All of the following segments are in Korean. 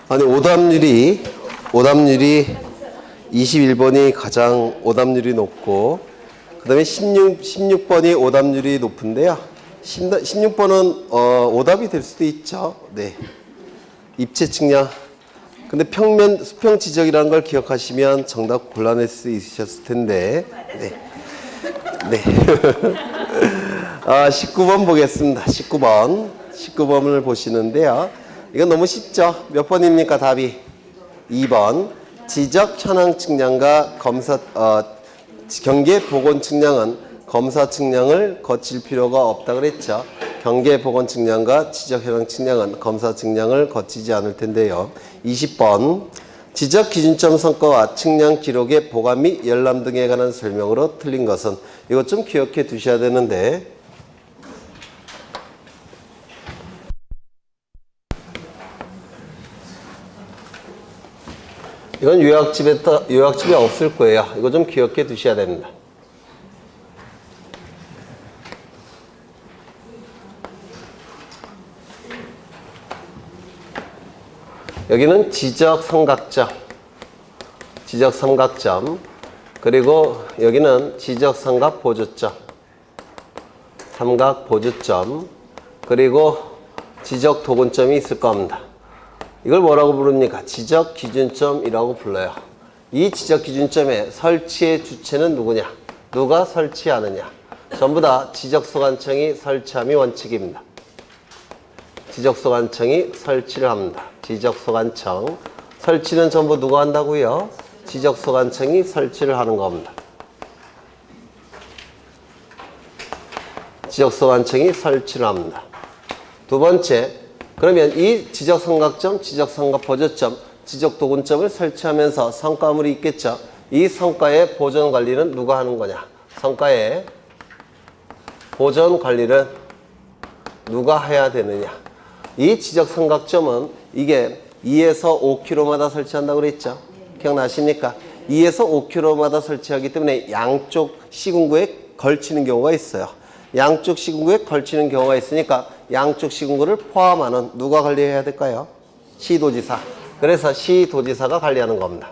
아니, 오답률이 21번이 가장 오답률이 높고, 그 다음에 16번이 오답률이 높은데요. 16번은 오답이 될 수도 있죠. 네. 입체 측량. 근데 평면 수평 지적이라는 걸 기억하시면 정답 골라낼 수 있으셨을 텐데. 네. 네. 19번 보겠습니다. 19번을 보시는데요. 이건 너무 쉽죠? 몇 번입니까? 답이 2번. 지적 현황 측량과 검사 경계 보건 측량은 검사 측량을 거칠 필요가 없다 그랬죠. 경계 보건 측량과 지적 현황 측량은 검사 측량을 거치지 않을 텐데요. 20번. 지적 기준점 성과와 측량 기록의 보관 및 열람 등에 관한 설명으로 틀린 것은, 이것 좀 기억해 두셔야 되는데, 이건 요약집에 없을 거예요. 이거 좀 기억해 두셔야 됩니다. 여기는 지적 삼각점, 그리고 여기는 지적 삼각 보조점, 그리고 지적 도근점이 있을 겁니다. 이걸 뭐라고 부릅니까? 지적 기준점이라고 불러요. 이 지적 기준점의 설치의 주체는 누구냐? 누가 설치하느냐? 전부 다 지적소관청이 설치함이 원칙입니다. 지적소관청이 설치를 합니다. 지적소관청. 설치는 전부 누가 한다고요? 지적소관청이 설치를 하는 겁니다. 지적소관청이 설치를 합니다. 두 번째, 그러면 이 지적삼각점, 지적삼각보조점, 지적도근점을 설치하면서 성과물이 있겠죠. 이 성과의 보존관리는 누가 하는 거냐? 성과의 보존관리는 누가 해야 되느냐? 이 지적삼각점은 이게 2에서 5km마다 설치한다고 그랬죠? 기억나십니까? 2에서 5km마다 설치하기 때문에 양쪽 시군구에 걸치는 경우가 있어요. 양쪽 시군구에 걸치는 경우가 있으니까 양쪽 시군구를 포함하는 누가 관리해야 될까요? 시도지사. 그래서 시도지사가 관리하는 겁니다.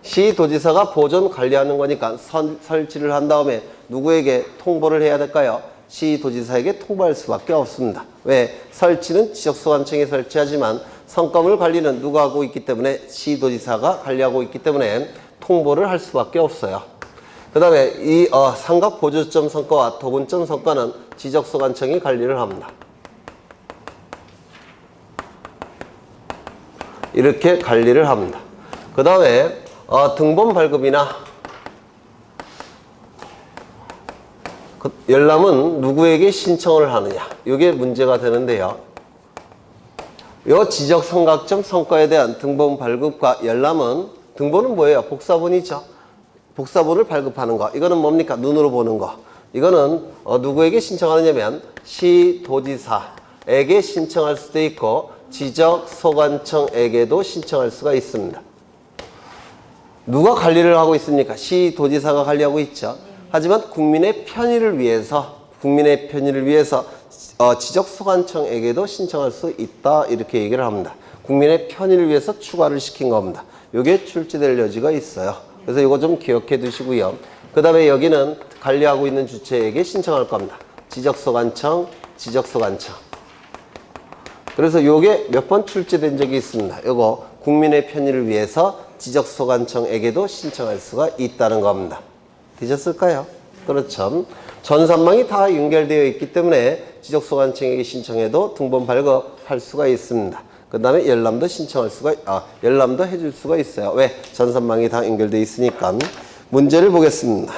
시도지사가 보존 관리하는 거니까 설치를 한 다음에 누구에게 통보를 해야 될까요? 시도지사에게 통보할 수밖에 없습니다. 왜? 설치는 지적소관청이 설치하지만 성과물 관리는 누가 하고 있기 때문에 시도지사가 관리하고 있기 때문에 통보를 할 수밖에 없어요. 그 다음에 이 삼각보조점 성과와 도근점 성과는 지적소관청이 관리를 합니다. 이렇게 관리를 합니다. 그 다음에 등본 발급이나 열람은 누구에게 신청을 하느냐, 이게 문제가 되는데요. 이 지적삼각점 성과에 대한 등본 발급과 열람은, 등본은 뭐예요? 복사본이죠. 복사본을 발급하는 거. 이거는 뭡니까? 눈으로 보는 거. 이거는 누구에게 신청하느냐면 시도지사에게 신청할 수도 있고 지적소관청에게도 신청할 수가 있습니다. 누가 관리를 하고 있습니까? 시도지사가 관리하고 있죠. 하지만 국민의 편의를 위해서 지적소관청에게도 신청할 수 있다, 이렇게 얘기를 합니다. 국민의 편의를 위해서 추가를 시킨 겁니다. 이게 출제될 여지가 있어요. 그래서 이거 좀 기억해 두시고요. 그 다음에 여기는 관리하고 있는 주체에게 신청할 겁니다. 지적소관청. 그래서 요게 몇 번 출제된 적이 있습니다. 요거 국민의 편의를 위해서 지적소관청에게도 신청할 수가 있다는 겁니다. 되셨을까요? 그렇죠. 전산망이 다 연결되어 있기 때문에 지적소관청에게 신청해도 등본 발급할 수가 있습니다. 그 다음에 열람도 열람도 해줄 수가 있어요. 왜? 전산망이 다 연결되어 있으니까. 문제를 보겠습니다.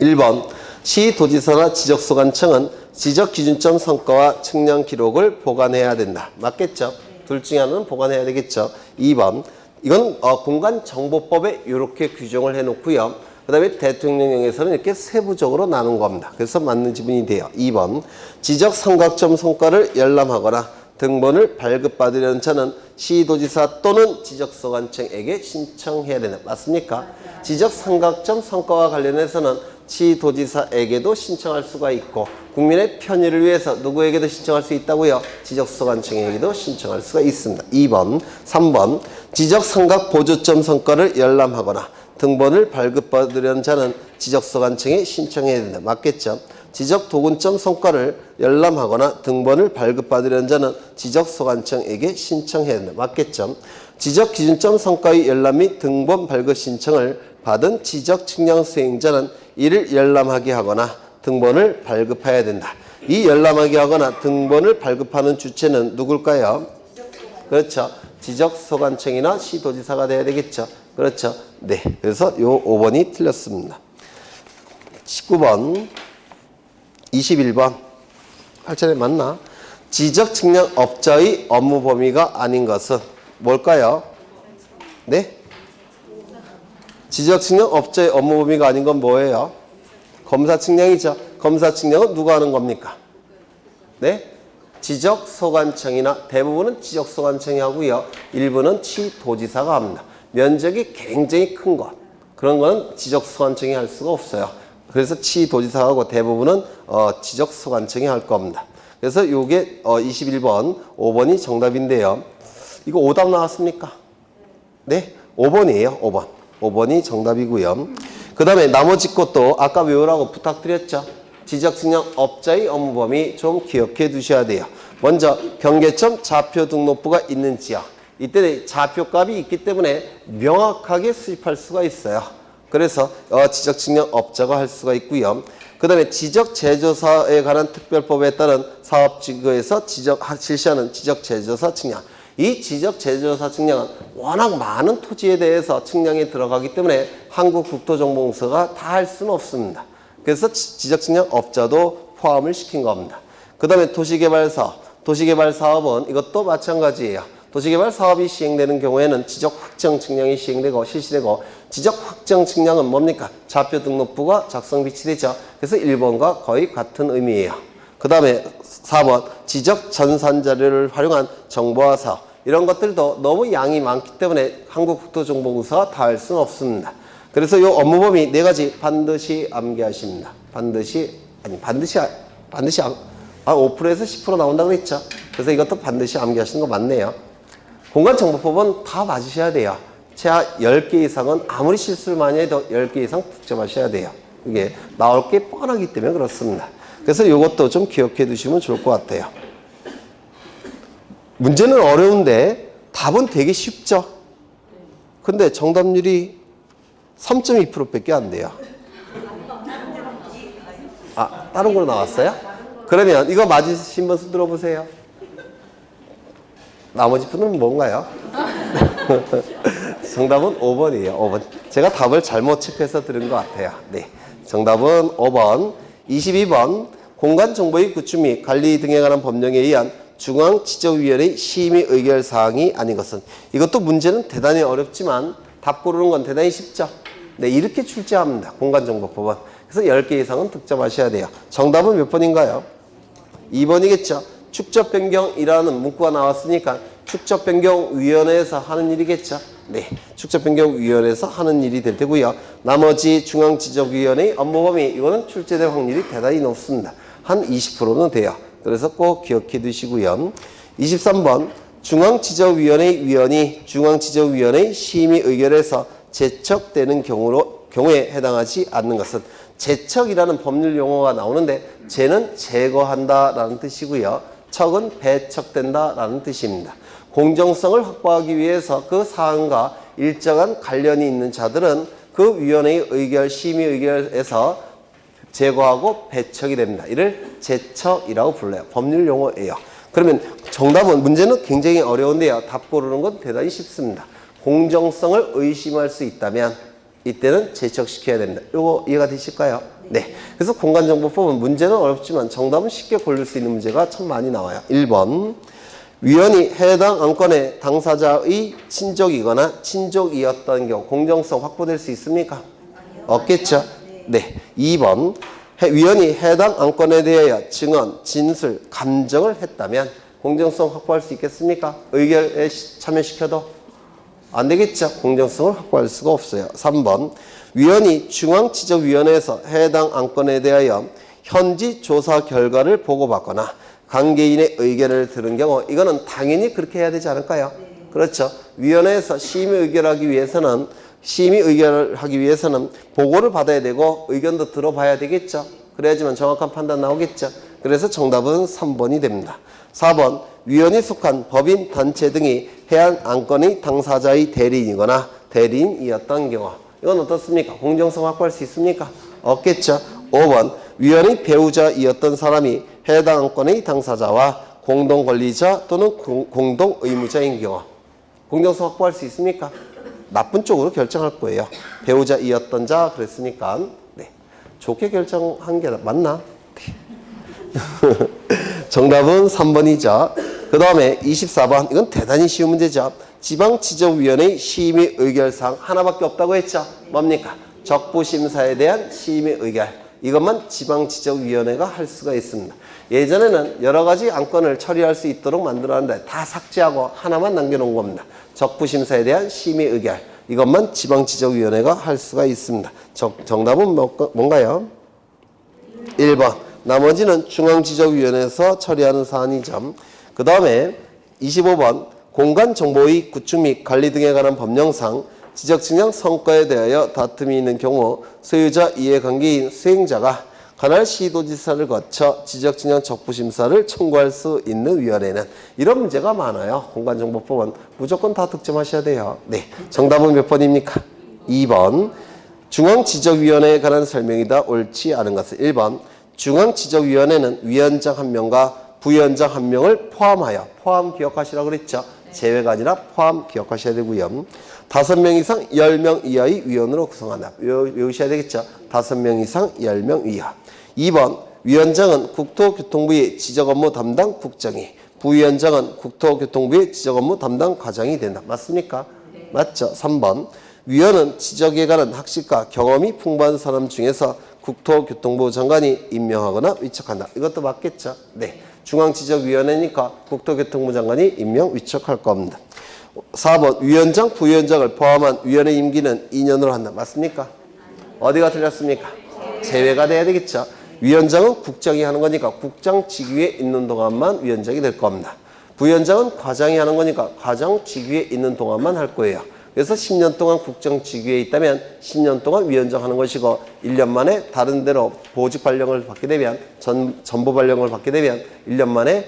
1번. 시도지사나 지적소관청은 지적기준점 성과와 측량 기록을 보관해야 된다. 맞겠죠? 둘 중에 하나는 보관해야 되겠죠. 2번. 이건 공간정보법에 이렇게 규정을 해놓고요. 그 다음에 대통령령에서는 이렇게 세부적으로 나눈 겁니다. 그래서 맞는 지문이 돼요. 2번. 지적삼각점 성과를 열람하거나 등본을 발급받으려는 자는 시도지사 또는 지적소관청에게 신청해야 되는, 맞습니까? 지적삼각점 성과와 관련해서는 시도지사에게도 신청할 수가 있고 국민의 편의를 위해서 누구에게도 신청할 수 있다고요? 지적소관청에게도 신청할 수가 있습니다. 2번, 3번 지적삼각 보조점 성과를 열람하거나 등본을 발급받으려는 자는 지적소관청에 신청해야 된다. 맞겠죠? 지적도군점 성과를 열람하거나 등본을 발급받으려는 자는 지적소관청에게 신청해야 된다. 맞겠죠? 지적기준점 성과의 열람 및 등본 발급 신청을 받은 지적측량 수행자는 이를 열람하게 하거나 등본을 발급해야 된다. 이 열람하게 하거나 등본을 발급하는 주체는 누굴까요? 그렇죠. 지적소관청이나 시도지사가 돼야 되겠죠. 그렇죠. 네. 그래서 요 5번이 틀렸습니다. 19번, 21번. 할 차례 맞나? 지적측량업자의 업무 범위가 아닌 것은 뭘까요? 네? 지적측량업자의 업무 범위가 아닌 건 뭐예요? 검사측량이죠. 검사측량은 누가 하는 겁니까? 네? 지적소관청이나 대부분은 지적소관청이 하고요. 일부는 시도지사가 합니다. 면적이 굉장히 큰 것. 그런 건 지적소관청이 할 수가 없어요. 그래서 시도지사가 하고 대부분은 지적소관청이 할 겁니다. 그래서 이게 21번, 5번이 정답인데요. 이거 오답 나왔습니까? 네? 5번이에요. 5번. 5번이 정답이고요. 그 다음에 나머지 것도 아까 외우라고 부탁드렸죠. 지적측량업자의 업무 범위 좀 기억해 두셔야 돼요. 먼저 경계점 좌표 등록부가 있는 지역. 이때 좌표값이 있기 때문에 명확하게 수집할 수가 있어요. 그래서 지적측량업자가 할 수가 있고요. 그 다음에 지적제조사에 관한 특별법에 따른 사업지구에서 실시하는 지적제조사 측량. 이 지적제조사 측량은 워낙 많은 토지에 대해서 측량이 들어가기 때문에 한국국토정보공사가 다 할 수는 없습니다. 그래서 지적측량업자도 포함을 시킨 겁니다. 그 다음에 도시개발사업. 도시개발사업은 이것도 마찬가지예요. 도시개발 사업이 시행되는 경우에는 지적확정 측량이 시행되고 실시되고 지적확정 측량은 뭡니까? 좌표 등록부가 작성 비치되죠. 그래서 1번과 거의 같은 의미예요. 그 다음에 4번 지적 전산 자료를 활용한 정보화 사업. 이런 것들도 너무 양이 많기 때문에 한국국토정보공사가 다 할 수는 없습니다. 그래서 이 업무 범위 4가지 반드시 암기하십니다. 반드시 5%에서 10% 나온다고 했죠. 그래서 이것도 반드시 암기하시는 거 맞네요. 공간정보법은 다 맞으셔야 돼요. 최하 10개 이상은 아무리 실수를 많이 해도 10개 이상 득점하셔야 돼요. 이게 나올 게 뻔하기 때문에 그렇습니다. 그래서 이것도 좀 기억해 두시면 좋을 것 같아요. 문제는 어려운데 답은 되게 쉽죠. 근데 정답률이 3.2%밖에 안 돼요. 아, 다른 걸로 나왔어요? 그러면 이거 맞으신 분 손 들어보세요. 나머지 분은 뭔가요? 정답은 5번이에요. 5번. 제가 답을 잘못 체크해서 들은 것 같아요. 네. 정답은 5번. 22번. 공간정보의 구축 및 관리 등에 관한 법령에 의한 중앙지적위원회의 심의 의결 사항이 아닌 것은. 이것도 문제는 대단히 어렵지만 답 고르는 건 대단히 쉽죠. 네, 이렇게 출제합니다. 공간정보법은. 그래서 10개 이상은 득점하셔야 돼요. 정답은 몇 번인가요? 2번이겠죠. 축적변경이라는 문구가 나왔으니까 축적변경위원회에서 하는 일이겠죠. 네, 축적변경위원회에서 하는 일이 될 테고요. 나머지 중앙지적위원회의 업무범위 이거는 출제될 확률이 대단히 높습니다. 한 20%는 돼요. 그래서 꼭 기억해 두시고요. 23번 중앙지적위원회 위원이 중앙지적위원회 심의 의결에서 제척되는 경우에 해당하지 않는 것은 제척이라는 법률 용어가 나오는데 제는 제거한다라는 뜻이고요. 척은 배척된다라는 뜻입니다. 공정성을 확보하기 위해서 그 사안과 일정한 관련이 있는 자들은 그 위원회의 의결, 심의 의결에서 제거하고 배척이 됩니다. 이를 제척이라고 불러요. 법률 용어예요. 그러면 정답은 문제는 굉장히 어려운데요. 답 고르는 건 대단히 쉽습니다. 공정성을 의심할 수 있다면 이때는 제척시켜야 됩니다. 이거 이해가 되실까요? 네. 그래서 공간정보법은 문제는 어렵지만 정답은 쉽게 고를 수 있는 문제가 참 많이 나와요. 1번. 위원이 해당 안건의 당사자의 친족이거나 친족이었던 경우 공정성 확보될 수 있습니까? 없겠죠? 네. 2번. 위원이 해당 안건에 대하여 증언, 진술, 감정을 했다면 공정성 확보할 수 있겠습니까? 의결에 참여시켜도? 안 되겠죠. 공정성을 확보할 수가 없어요. 3번. 위원이 중앙지적위원회에서 해당 안건에 대하여 현지 조사 결과를 보고받거나 관계인의 의견을 들은 경우 이거는 당연히 그렇게 해야 되지 않을까요? 그렇죠. 위원회에서 심의 의결하기 위해서는 보고를 받아야 되고 의견도 들어봐야 되겠죠. 그래야지만 정확한 판단 나오겠죠. 그래서 정답은 3번이 됩니다. 4번 위원이 속한 법인, 단체 등이 해안 안건의 당사자의 대리인이거나 대리인이었던 경우 이건 어떻습니까? 공정성 확보할 수 있습니까? 없겠죠. 5번 위원의 배우자이었던 사람이 해당 안건의 당사자와 공동권리자 또는 공동의무자인 경우 공정성 확보할 수 있습니까? 나쁜 쪽으로 결정할 거예요. 배우자이었던 자 그랬으니까 네. 좋게 결정한 게 맞나? 정답은 3번이죠. 그 다음에 24번 이건 대단히 쉬운 문제죠. 지방지적위원회의 심의 의결사항 하나밖에 없다고 했죠. 뭡니까? 적부심사에 대한 심의 의결. 이것만 지방지적위원회가 할 수가 있습니다. 예전에는 여러 가지 안건을 처리할 수 있도록 만들었는데 다 삭제하고 하나만 남겨놓은 겁니다. 적부심사에 대한 심의 의결. 이것만 지방지적위원회가 할 수가 있습니다. 정답은 뭔가요? 1번. 나머지는 중앙지적위원회에서 처리하는 사안이죠. 그 다음에 25번 공간정보의 구축 및 관리 등에 관한 법령상 지적측량 성과에 대하여 다툼이 있는 경우 소유자 이해관계인 수행자가 관할 시도지사를 거쳐 지적측량 적부심사를 청구할 수 있는 위원회는 이런 문제가 많아요. 공간정보법은 무조건 다 득점하셔야 돼요. 네, 정답은 몇 번입니까? 2번 중앙지적위원회에 관한 설명이다 옳지 않은 것은 1번 중앙지적위원회는 위원장 1명과 부위원장 1명을 포함 기억하시라고 그랬죠. 제외가 아니라 포함 기억하셔야 되고요. 5명 이상 10명 이하의 위원으로 구성한다. 외우셔야 되겠죠. 5명 이상 10명 이하. 2번 위원장은 국토교통부의 지적업무 담당 국장이, 부위원장은 국토교통부의 지적업무 담당 과장이 된다. 맞습니까? 네. 맞죠. 3번 위원은 지적에 관한 학식과 경험이 풍부한 사람 중에서 국토교통부 장관이 임명하거나 위촉한다. 이것도 맞겠죠. 네. 중앙지적위원회니까 국토교통부 장관이 임명 위촉할 겁니다. 4번 위원장, 부위원장을 포함한 위원회 임기는 2년으로 한다. 맞습니까? 어디가 틀렸습니까? 제외가 돼야 되겠죠. 위원장은 국장이 하는 거니까 국장 직위에 있는 동안만 위원장이 될 겁니다. 부위원장은 과장이 하는 거니까 과장 직위에 있는 동안만 할 거예요. 그래서 10년 동안 국장 직위에 있다면 10년 동안 위원장 하는 것이고 1년 만에 다른 데로 보직 발령을 받게 되면 전보 발령을 받게 되면 1년 만에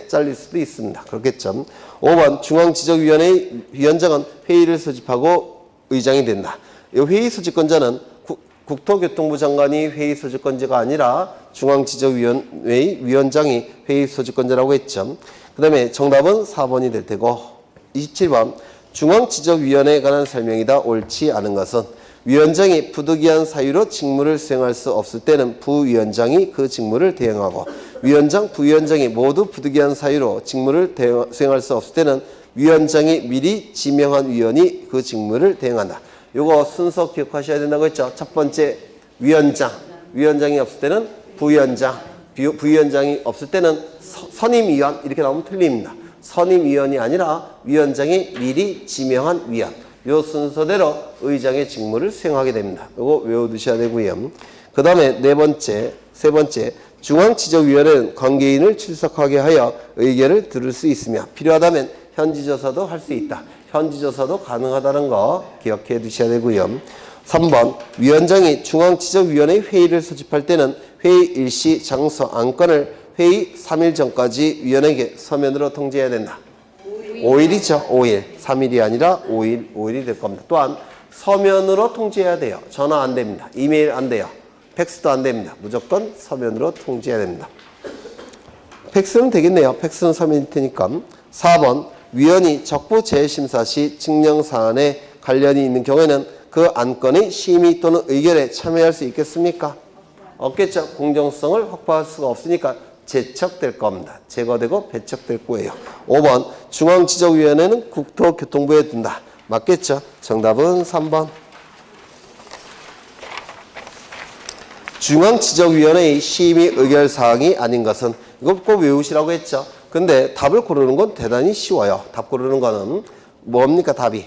잘릴 수도 있습니다. 그렇겠죠. 5번 중앙지적위원회의 위원장은 회의를 소집하고 의장이 된다. 이 회의 소집권자는 국토교통부 장관이 회의 소집권자가 아니라 중앙지적위원회의 위원장이 회의 소집권자라고 했죠. 그 다음에 정답은 4번이 될 테고 27번 중앙지적위원회에 관한 설명이다 옳지 않은 것은 위원장이 부득이한 사유로 직무를 수행할 수 없을 때는 부위원장이 그 직무를 대행하고 위원장, 부위원장이 모두 부득이한 사유로 직무를 수행할 수 없을 때는 위원장이 미리 지명한 위원이 그 직무를 대행한다. 요거 순서 기억하셔야 된다고 했죠. 첫 번째 위원장, 위원장이 없을 때는 부위원장, 부위원장이 없을 때는 선임위원 이렇게 나오면 틀립니다. 선임위원이 아니라 위원장이 미리 지명한 위원. 요 순서대로 의장의 직무를 수행하게 됩니다. 요거 외워두셔야 되고요. 그 다음에 세 번째 중앙지적위원회는 관계인을 출석하게 하여 의견을 들을 수 있으며 필요하다면 현지조사도 할 수 있다. 현지조사도 가능하다는 거 기억해 두셔야 되고요. 3번 위원장이 중앙지적위원회 회의를 소집할 때는 회의 일시, 장소, 안건을 회의 3일 전까지 위원에게 서면으로 통지해야 된다. 5일이죠. 5일. 3일이 아니라 5일이 될 겁니다. 또한 서면으로 통지해야 돼요. 전화 안 됩니다. 이메일 안 돼요. 팩스도 안 됩니다. 무조건 서면으로 통지해야 됩니다. 팩스는 되겠네요. 팩스는 서면일 테니까. 4번 위원이 적부 재심사 시 증령사안에 관련이 있는 경우에는 그 안건의 심의 또는 의결에 참여할 수 있겠습니까? 없겠죠. 공정성을 확보할 수가 없으니까 제척될 겁니다. 제거되고 배척될 거예요. 5번 중앙지적위원회는 국토교통부에 둔다. 맞겠죠? 정답은 3번. 중앙지적위원회의 심의 의결사항이 아닌 것은 이거 꼭 외우시라고 했죠. 근데 답을 고르는 건 대단히 쉬워요. 답 고르는 거는 뭡니까 답이?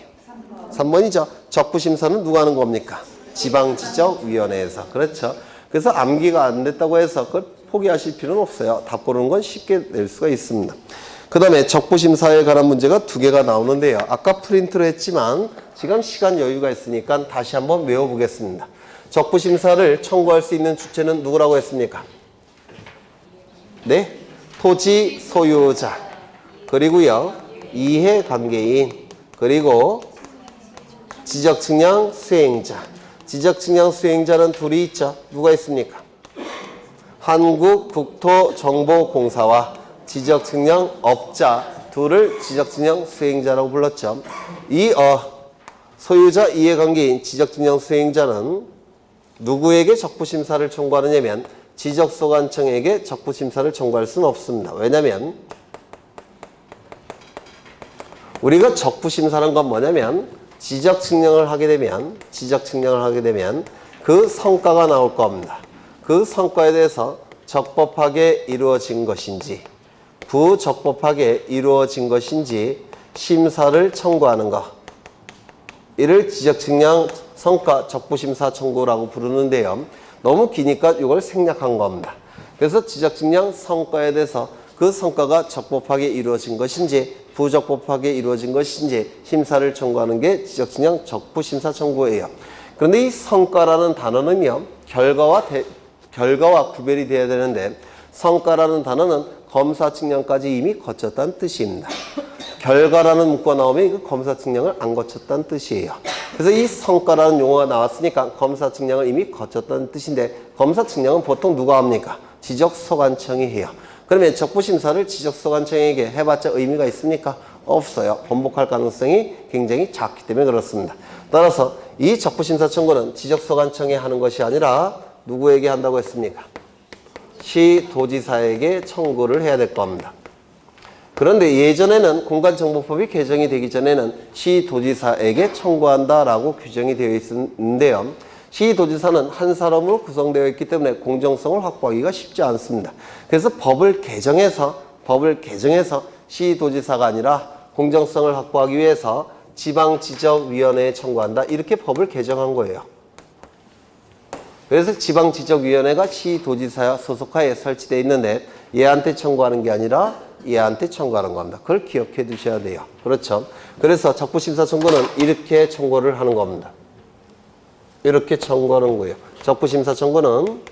3번이죠. 적부심사는 누가 하는 겁니까? 지방지적위원회에서. 그렇죠. 그래서 암기가 안 됐다고 해서 그걸 포기하실 필요는 없어요. 답 고르는 건 쉽게 낼 수가 있습니다. 그 다음에 적부심사에 관한 문제가 2개가 나오는데요. 아까 프린트로 했지만 지금 시간 여유가 있으니까 다시 한번 외워보겠습니다. 적부심사를 청구할 수 있는 주체는 누구라고 했습니까? 네? 토지 소유자, 그리고요 이해관계인, 그리고 지적측량 수행자. 지적측량 수행자는 둘이 있죠. 누가 있습니까? 한국국토정보공사와 지적측량업자 둘을 지적측량 수행자라고 불렀죠. 이 소유자 이해관계인 지적측량 수행자는 누구에게 적부심사를 청구하느냐면 지적소관청에게 적부심사를 청구할 수는 없습니다. 왜냐하면 우리가 적부심사라는 건 뭐냐면 지적측량을 하게 되면 그 성과가 나올 겁니다. 그 성과에 대해서 적법하게 이루어진 것인지 부적법하게 이루어진 것인지 심사를 청구하는 것, 이를 지적측량 성과 적부심사 청구라고 부르는데요. 너무 기니까 이걸 생략한 겁니다. 그래서 지적측량 성과에 대해서 그 성과가 적법하게 이루어진 것인지 부적법하게 이루어진 것인지 심사를 청구하는 게 지적측량 적부심사 청구예요. 그런데 이 성과라는 단어는요, 결과와 구별이 돼야 되는데 성과라는 단어는 검사 측량까지 이미 거쳤다는 뜻입니다. 결과라는 문구가 나오면 이거 검사 측량을 안 거쳤다는 뜻이에요. 그래서 이 성과라는 용어가 나왔으니까 검사 측량을 이미 거쳤다는 뜻인데 검사 측량은 보통 누가 합니까? 지적소관청이 해요. 그러면 적부심사를 지적소관청에게 해봤자 의미가 있습니까? 없어요. 번복할 가능성이 굉장히 작기 때문에 그렇습니다. 따라서 이 적부심사 청구는 지적소관청에 하는 것이 아니라 누구에게 한다고 했습니까? 시도지사에게 청구를 해야 될 겁니다. 그런데 예전에는 공간정보법이 개정이 되기 전에는 시도지사에게 청구한다라고 규정이 되어 있었는데요. 시도지사는 한 사람으로 구성되어 있기 때문에 공정성을 확보하기가 쉽지 않습니다. 그래서 법을 개정해서 시도지사가 아니라 공정성을 확보하기 위해서 지방지적위원회에 청구한다. 이렇게 법을 개정한 거예요. 그래서 지방지적위원회가 시도지사 소속하에 설치되어 있는데 얘한테 청구하는 게 아니라 얘한테 청구하는 겁니다. 그걸 기억해 두셔야 돼요. 그렇죠? 그래서 적부심사 청구는 이렇게 청구를 하는 겁니다. 이렇게 청구하는 거예요. 적부심사 청구는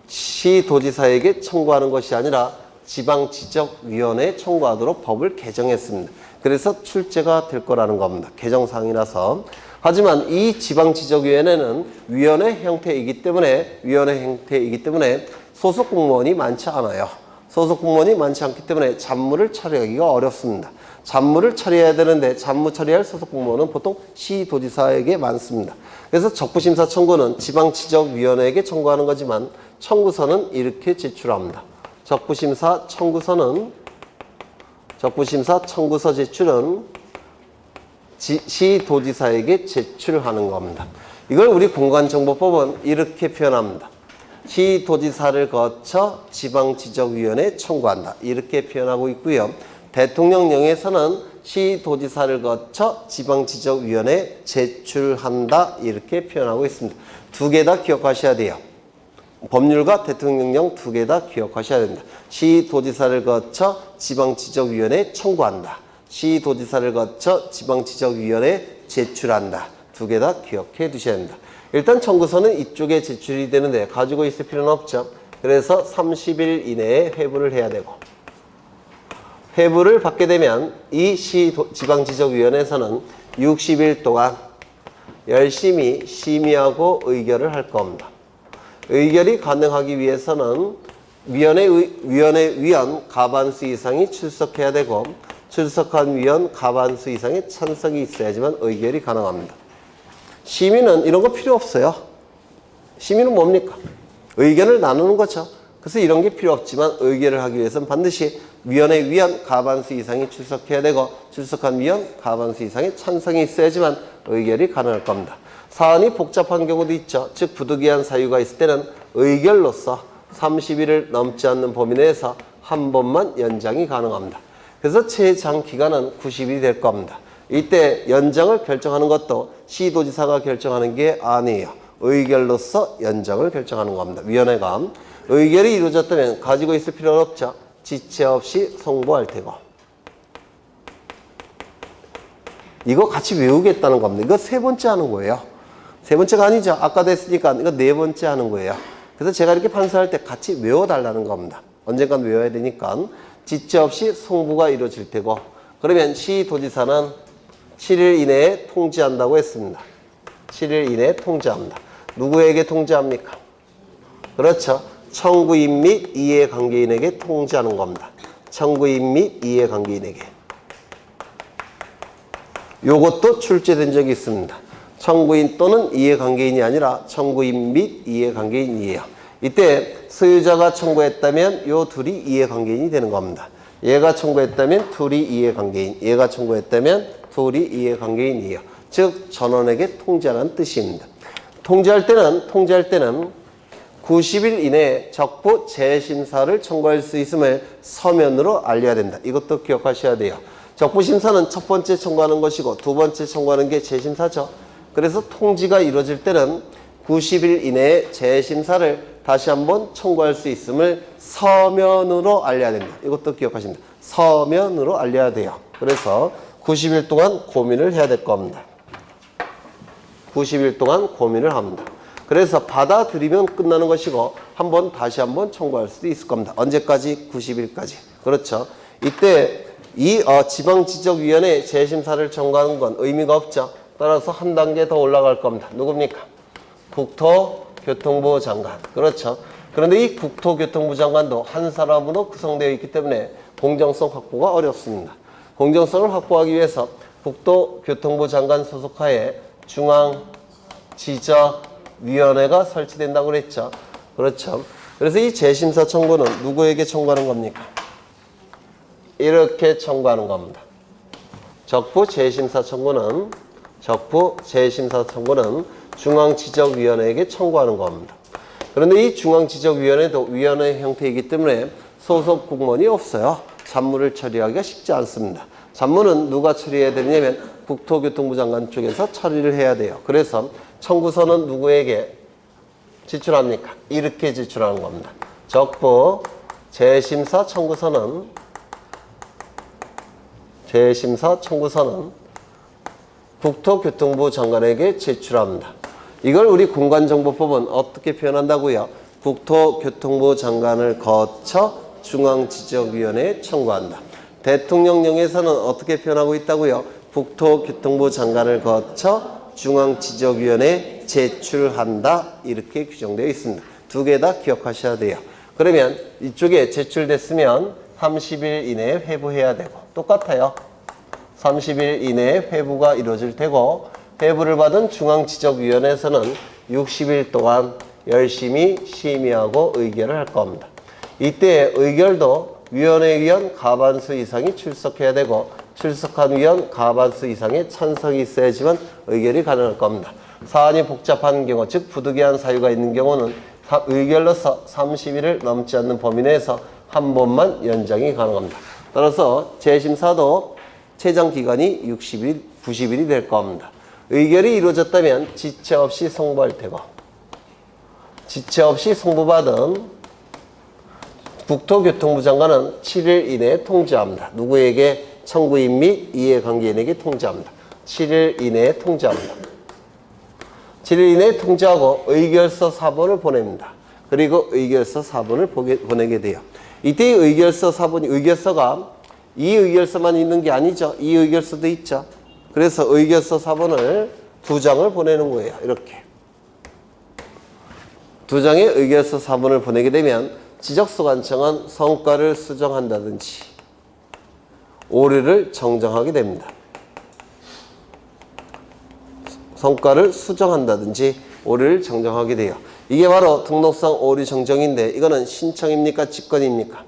시도지사에게 청구하는 것이 아니라 지방지적위원회에 청구하도록 법을 개정했습니다. 그래서 출제가 될 거라는 겁니다. 개정사항이라서. 하지만 이 지방지적위원회는 위원회 형태이기 때문에 소속 공무원이 많지 않아요. 소속 공무원이 많지 않기 때문에 잡무를 처리하기가 어렵습니다. 잡무를 처리해야 되는데 잡무 처리할 소속 공무원은 보통 시도지사에게 많습니다. 그래서 적부심사 청구는 지방지적위원회에게 청구하는 거지만 청구서는 이렇게 제출합니다. 적부심사 청구서 제출은 시도지사에게 제출하는 겁니다. 이걸 우리 공간정보법은 이렇게 표현합니다. 시도지사를 거쳐 지방지적위원회에 청구한다. 이렇게 표현하고 있고요. 대통령령에서는 시도지사를 거쳐 지방지적위원회에 제출한다. 이렇게 표현하고 있습니다. 2개 다 기억하셔야 돼요. 법률과 대통령령 2개 다 기억하셔야 됩니다. 시도지사를 거쳐 지방지적위원회에 청구한다. 시도지사를 거쳐 지방지적위원회에 제출한다. 2개 다 기억해 두셔야 합니다. 일단 청구서는 이쪽에 제출이 되는데 가지고 있을 필요는 없죠. 그래서 30일 이내에 회부를 해야 되고, 회부를 받게 되면 이 지방지적위원회에서는 60일 동안 열심히 심의하고 의결을 할 겁니다. 의결이 가능하기 위해서는 위원회 위원 과반수 이상이 출석해야 되고, 출석한 위원 과반수 이상의 찬성이 있어야지만 의결이 가능합니다. 심의는 이런 거 필요 없어요. 심의는 뭡니까? 의견을 나누는 거죠. 그래서 이런 게 필요 없지만 의결을 하기 위해서는 반드시 위원회 위원 과반수 이상이 출석해야 되고 출석한 위원 과반수 이상의 찬성이 있어야지만 의결이 가능할 겁니다. 사안이 복잡한 경우도 있죠. 즉 부득이한 사유가 있을 때는 의결로서 30일을 넘지 않는 범위 내에서 한 번만 연장이 가능합니다. 그래서 최장 기간은 90일이 될 겁니다. 이때 연장을 결정하는 것도 시도지사가 결정하는 게 아니에요. 의결로서 연장을 결정하는 겁니다. 위원회가 의결이 이루어졌다면 가지고 있을 필요는 없죠. 지체 없이 송부할 테고. 이거 같이 외우겠다는 겁니다. 이거 세 번째 하는 거예요. 세 번째가 아니죠. 아까도 했으니까 이거 네 번째 하는 거예요. 그래서 제가 이렇게 판사할 때 같이 외워달라는 겁니다. 언젠간 외워야 되니까 지체 없이 송부가 이루어질 테고, 그러면 시도지사는 7일 이내에 통지한다고 했습니다. 7일 이내에 통지합니다. 누구에게 통지합니까? 그렇죠. 청구인 및 이해관계인에게 통지하는 겁니다. 청구인 및 이해관계인에게. 요것도 출제된 적이 있습니다. 청구인 또는 이해관계인이 아니라 청구인 및 이해관계인이에요. 이때 소유자가 청구했다면 요 둘이 이해관계인이 되는 겁니다. 얘가 청구했다면 둘이 이해관계인, 얘가 청구했다면 둘이 이해관계인이에요. 즉 전원에게 통지하는 뜻입니다. 통지할 때는 90일 이내에 적부 재심사를 청구할 수 있음을 서면으로 알려야 된다. 이것도 기억하셔야 돼요. 적부심사는 첫 번째 청구하는 것이고 두 번째 청구하는 게 재심사죠. 그래서 통지가 이루어질 때는 90일 이내에 재심사를 다시 한번 청구할 수 있음을 서면으로 알려야 됩니다. 이것도 기억하십니다. 서면으로 알려야 돼요. 그래서 90일 동안 고민을 해야 될 겁니다. 90일 동안 고민을 합니다. 그래서 받아들이면 끝나는 것이고 다시 한번 청구할 수도 있을 겁니다. 언제까지? 90일까지. 그렇죠. 이때 이 지방지적위원회 재심사를 청구하는 건 의미가 없죠. 따라서 한 단계 더 올라갈 겁니다. 누굽니까? 국토교통부 장관. 그렇죠. 그런데 이 국토교통부 장관도 한 사람으로 구성되어 있기 때문에 공정성 확보가 어렵습니다. 공정성을 확보하기 위해서 국토교통부 장관 소속하에 중앙지적위원회가 설치된다고 그랬죠. 그렇죠. 그래서 이 재심사 청구는 누구에게 청구하는 겁니까? 이렇게 청구하는 겁니다. 적부 재심사 청구는 중앙지적위원회에게 청구하는 겁니다. 그런데 이 중앙지적위원회도 위원회 형태이기 때문에 소속 공무원이 없어요. 잡무를 처리하기가 쉽지 않습니다. 잡무는 누가 처리해야 되냐면 국토교통부 장관 쪽에서 처리를 해야 돼요. 그래서 청구서는 누구에게 제출합니까? 이렇게 제출하는 겁니다. 적부 재심사 청구서는 국토교통부 장관에게 제출합니다. 이걸 우리 공간정보법은 어떻게 표현한다고요? 국토교통부 장관을 거쳐 중앙지적위원회에 청구한다. 대통령령에서는 어떻게 표현하고 있다고요? 국토교통부 장관을 거쳐 중앙지적위원회에 제출한다. 이렇게 규정되어 있습니다. 두 개 다 기억하셔야 돼요. 그러면 이쪽에 제출됐으면 30일 이내에 회부해야 되고, 똑같아요. 30일 이내에 회부가 이루어질 테고, 회부를 받은 중앙지적위원회에서는 60일 동안 열심히 심의하고 의결을 할 겁니다. 이때 의결도 위원회의원 과반수 이상이 출석해야 되고, 출석한 위원 과반수 이상의 찬성이 있어야지만 의결이 가능할 겁니다. 사안이 복잡한 경우, 즉 부득이한 사유가 있는 경우는 의결로서 30일을 넘지 않는 범위 내에서 한 번만 연장이 가능합니다. 따라서 재심사도 최장 기간이 60일, 90일이 될 겁니다. 의결이 이루어졌다면 지체 없이 송부할 테고, 지체 없이 송부받은 국토교통부 장관은 7일 이내에 통지합니다. 누구에게? 청구인 및 이해관계인에게 통지합니다. 7일 이내에 통지합니다. 7일 이내에 통지하고 의결서 4번을 보냅니다. 그리고 의결서 4번을 보내게 돼요. 이때 의결서 4번이, 의결서가 이 의결서만 있는 게 아니죠. 이 의결서도 있죠. 그래서 의결서 4번을 2장을 보내는 거예요. 이렇게. 2장의 의결서 4번을 보내게 되면 지적소관청은 성과를 수정한다든지 오류를 정정하게 됩니다. 성과를 수정한다든지 오류를 정정하게 돼요. 이게 바로 등록상 오류 정정인데, 이거는 신청입니까? 직권입니까?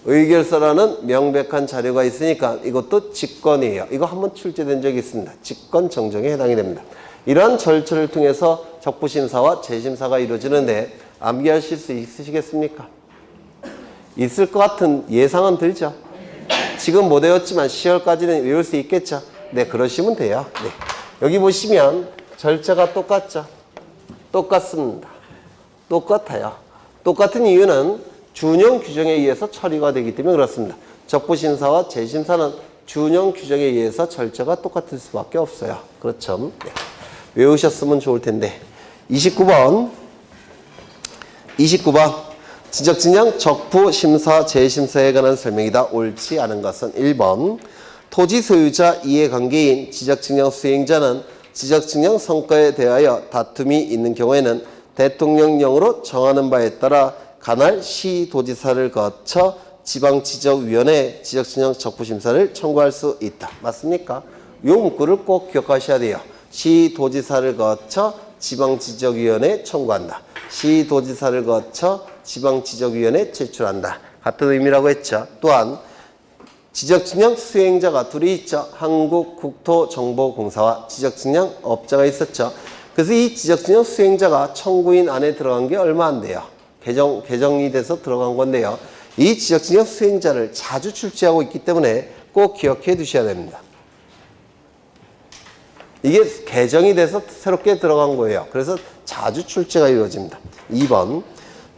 의결서라는 명백한 자료가 있으니까 이것도 직권이에요. 이거 한번 출제된 적이 있습니다. 직권 정정에 해당이 됩니다. 이러한 절차를 통해서 적부심사와 재심사가 이루어지는데 암기하실 수 있으시겠습니까? 있을 것 같은 예상은 들죠. 지금 못 외웠지만 10월까지는 외울 수 있겠죠. 네, 그러시면 돼요. 네. 여기 보시면 절차가 똑같죠? 똑같습니다. 똑같아요. 똑같은 이유는 준용 규정에 의해서 처리가 되기 때문에 그렇습니다. 적부심사와 재심사는 준용 규정에 의해서 절차가 똑같을 수밖에 없어요. 그렇죠? 네. 외우셨으면 좋을 텐데. 29번. 지적진양 적부심사 재심사에 관한 설명이다. 옳지 않은 것은 1번. 토지 소유자 이해관계인 지적증량 수행자는 지적증량 성과에 대하여 다툼이 있는 경우에는 대통령령으로 정하는 바에 따라 관할 시도지사를 거쳐 지방지적위원회에 지적증량 적부심사를 청구할 수 있다. 맞습니까? 이 문구를 꼭 기억하셔야 돼요. 시도지사를 거쳐 지방지적위원회에 청구한다. 시도지사를 거쳐 지방지적위원회에 제출한다. 같은 의미라고 했죠. 또한 지적증량 수행자가 둘이 있죠. 한국국토정보공사와 지적증량업자가 있었죠. 그래서 이 지적증량 수행자가 청구인 안에 들어간 게 얼마 안 돼요. 개정이 돼서 들어간 건데요. 이 지적증량 수행자를 자주 출제하고 있기 때문에 꼭 기억해 두셔야 됩니다. 이게 개정이 돼서 새롭게 들어간 거예요. 그래서 자주 출제가 이루어집니다. 2번.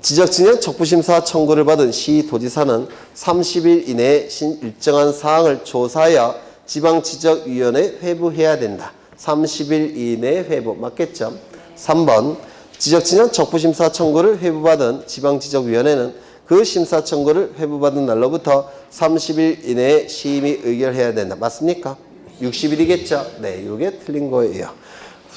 지적증량 적부심사 청구를 받은 시도지사는 30일 이내에 일정한 사항을 조사하여 지방지적위원회에 회부해야 된다. 30일 이내에 회부. 맞겠죠? 3번. 지적증량 적부심사 청구를 회부받은 지방지적위원회는 그 심사 청구를 회부받은 날로부터 30일 이내에 심의 의결해야 된다. 맞습니까? 60일이겠죠? 네, 이게 틀린 거예요.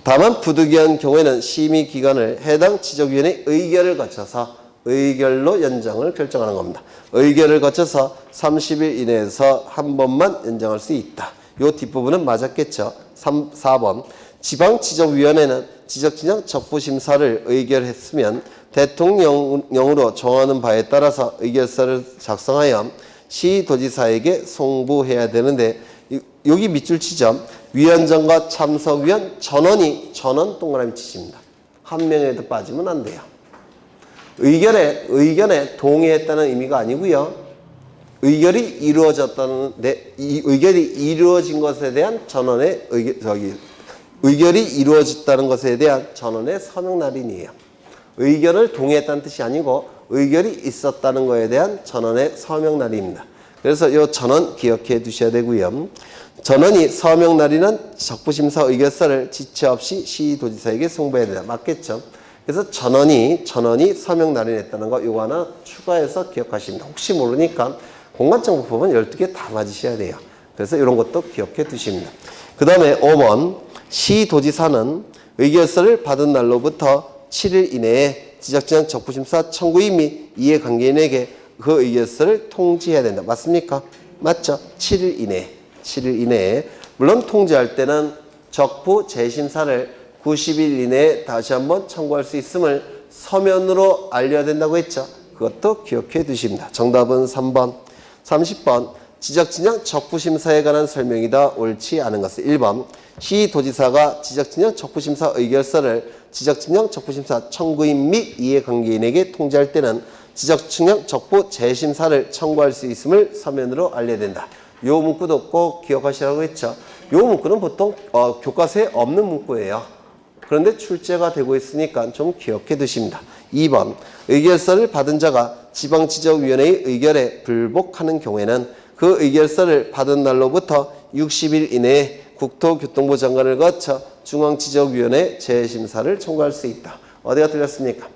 다만 부득이한 경우에는 심의 기간을 해당 지적위원회 의결을 거쳐서 의결로 연장을 결정하는 겁니다. 의결을 거쳐서 30일 이내에서 한 번만 연장할 수 있다. 이 뒷부분은 맞았겠죠? 4번. 지방지적위원회는 지적진양 적부심사를 의결했으면 대통령령으로 정하는 바에 따라서 의결서를 작성하여 시도지사에게 송부해야 되는데 여기 밑줄 치죠. 위원장과 참석위원 전원 동그라미 치십니다. 한 명에도 빠지면 안 돼요. 의견에 동의했다는 의미가 아니고요. 의결이 이루어진 것에 대한 전원의 의결이 이루어졌다는 것에 대한 전원의 서명 날인이에요. 의견을 동의했다는 뜻이 아니고 의결이 있었다는 것에 대한 전원의 서명 날입니다. 그래서 이 전원 기억해 두셔야 되고요. 전원이 서명 날인한 적부심사 의결서를 지체 없이 시도지사에게 송부해야 된다. 맞겠죠? 그래서 전원이 서명 날인했다는 거 이거 하나 추가해서 기억하십니다. 혹시 모르니까 공간정보법은 12개 다 맞으셔야 돼요. 그래서 이런 것도 기억해 두십니다. 그 다음에 5번. 시도지사는 의결서를 받은 날로부터 7일 이내에 지적진양 적부심사 청구인 및 이해관계인에게 그 의결서를 통지해야 된다. 맞습니까? 맞죠? 7일 이내에. 물론 통지할 때는 적부 재심사를 90일 이내에 다시 한번 청구할 수 있음을 서면으로 알려야 된다고 했죠. 그것도 기억해 두십니다. 정답은 3번. 30번. 지적진양 적부심사에 관한 설명이다. 옳지 않은 것은 1번. 시도지사가 지적진양 적부심사 의결서를 지적진양 적부심사 청구인 및 이해관계인에게 통지할 때는 지적진양 적부 재심사를 청구할 수 있음을 서면으로 알려야 된다. 요 문구도 꼭 기억하시라고 했죠. 요 문구는 보통 교과서에 없는 문구예요. 그런데 출제가 되고 있으니까 좀 기억해 두십니다. 2번. 의결서를 받은 자가 지방지적위원회의 의결에 불복하는 경우에는 그 의결서를 받은 날로부터 60일 이내에 국토교통부 장관을 거쳐 중앙지적위원회 재심사를 청구할 수 있다. 어디가 틀렸습니까?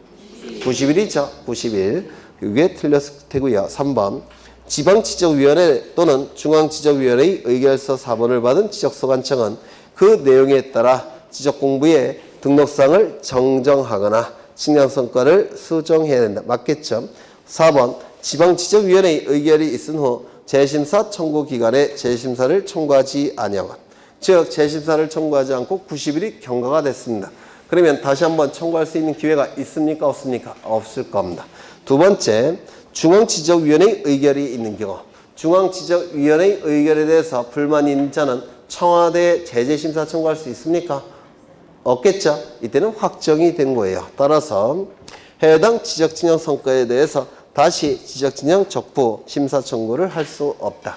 90일이죠. 90일. 이게 틀렸을 테고요. 3번. 지방지적위원회 또는 중앙지적위원회의 의결서 4번을 받은 지적소관청은 그 내용에 따라 지적공부의 등록상을 정정하거나 측량성과를 수정해야 된다. 맞겠죠? 4번. 지방지적위원회의 의결이 있은 후 재심사 청구 기간에 재심사를 청구하지 아니하건, 즉 재심사를 청구하지 않고 90일이 경과가 됐습니다. 그러면 다시 한번 청구할 수 있는 기회가 있습니까? 없습니까? 없을 겁니다. 두 번째, 중앙지적위원회의 의결이 있는 경우, 중앙지적위원회의 의결에 대해서 불만이 있는 자는 청와대에 제재심사 청구할 수 있습니까? 없겠죠? 이때는 확정이 된 거예요. 따라서 해당 지적진양 성과에 대해서 다시 지적진양 적부 심사 청구를 할 수 없다.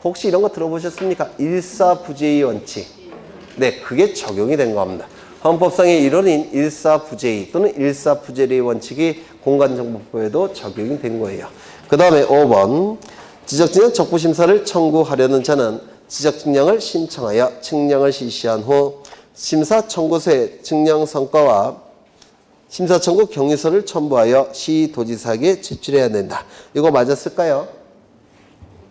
혹시 이런 거 들어보셨습니까? 일사부재의 원칙. 네, 그게 적용이 된 겁니다. 헌법상의 일원인 일사부재의 또는 일사부재의 원칙이 공간정보법에도 적용이 된 거예요. 그 다음에 5번. 지적증명 적부심사를 청구하려는 자는 지적증명을 신청하여 측량을 실시한 후 심사 청구서의 증명 성과와 심사 청구 경위서를 첨부하여 시도지사에게 제출해야 된다. 이거 맞았을까요?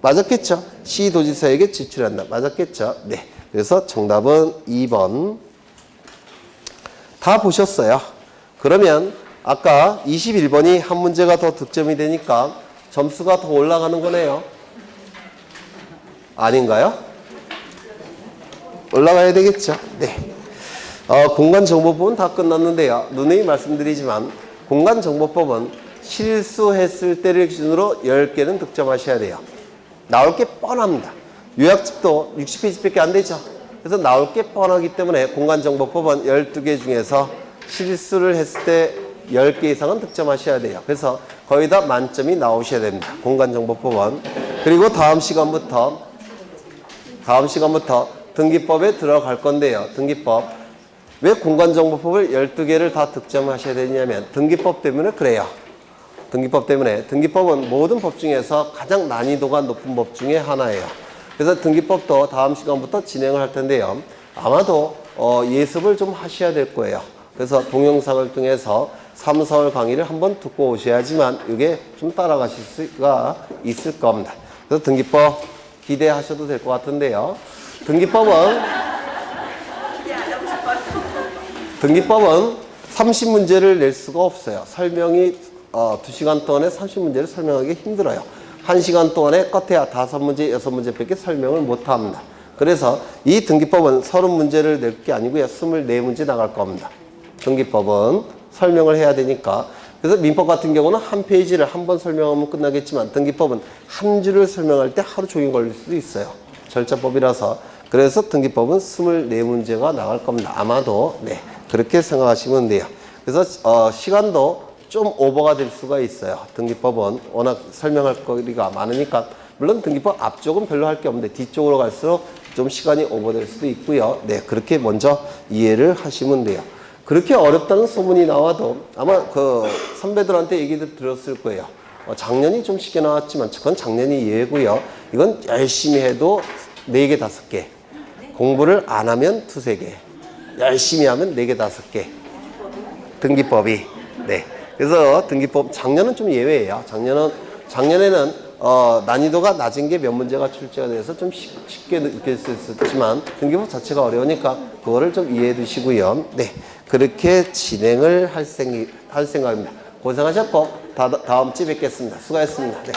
맞았겠죠? 시도지사에게 제출한다. 맞았겠죠? 네. 그래서 정답은 2번. 다 보셨어요. 그러면 아까 21번이 한 문제가 더 득점이 되니까 점수가 더 올라가는 거네요. 아닌가요? 올라가야 되겠죠? 네. 공간정보법은 다 끝났는데요. 누누이 말씀드리지만 공간정보법은 실수했을 때를 기준으로 10개는 득점하셔야 돼요. 나올 게 뻔합니다. 요약집도 60페이지밖에 안 되죠. 그래서 나올 게 뻔하기 때문에 공간정보법은 12개 중에서 실수를 했을 때 10개 이상은 득점하셔야 돼요. 그래서 거의 다 만점이 나오셔야 됩니다. 공간정보법은. 그리고 다음 시간부터 등기법에 들어갈 건데요. 등기법. 왜 공간정보법을 12개를 다 득점하셔야 되냐면 등기법 때문에 그래요. 등기법 때문에. 등기법은 모든 법 중에서 가장 난이도가 높은 법 중에 하나예요. 그래서 등기법도 다음 시간부터 진행을 할 텐데요. 아마도 예습을 좀 하셔야 될 거예요. 그래서 동영상을 통해서 3, 4월 강의를 한번 듣고 오셔야지만 이게 좀 따라가실 수가 있을 겁니다. 그래서 등기법 기대하셔도 될 것 같은데요. 등기법은 30문제를 낼 수가 없어요. 설명이 2시간 동안에 30문제를 설명하기 힘들어요. 1시간 동안에 끝에야 5문제, 6문제밖에 설명을 못합니다. 그래서 이 등기법은 30문제를 낼 게 아니고요. 24문제 나갈 겁니다. 등기법은 설명을 해야 되니까. 그래서 민법 같은 경우는 한 페이지를 한 번 설명하면 끝나겠지만 등기법은 한 줄을 설명할 때 하루 종일 걸릴 수도 있어요. 절차법이라서. 그래서 등기법은 24문제가 나갈 겁니다. 아마도. 네. 그렇게 생각하시면 돼요. 그래서 시간도 좀 오버가 될 수가 있어요. 등기법은 워낙 설명할 거리가 많으니까. 물론 등기법 앞쪽은 별로 할 게 없는데 뒤쪽으로 갈수록 좀 시간이 오버될 수도 있고요. 네, 그렇게 먼저 이해를 하시면 돼요. 그렇게 어렵다는 소문이 나와도 아마 그 선배들한테 얘기를 들었을 거예요. 작년이 좀 쉽게 나왔지만 그건 작년이 예고요. 이건 열심히 해도 4개, 5개. 공부를 안 하면 2, 3개. 열심히 하면 4개, 5개. 등기법이. 네. 그래서 등기법 작년은 좀 예외예요. 작년에는 난이도가 낮은 게 몇 문제가 출제가 돼서 좀 쉽게 느낄 수 있었지만 등기법 자체가 어려우니까 그거를 좀 이해해 두시고요. 네. 그렇게 진행을 할 생각입니다. 고생하셨고 다음 주에 뵙겠습니다. 수고하셨습니다. 네.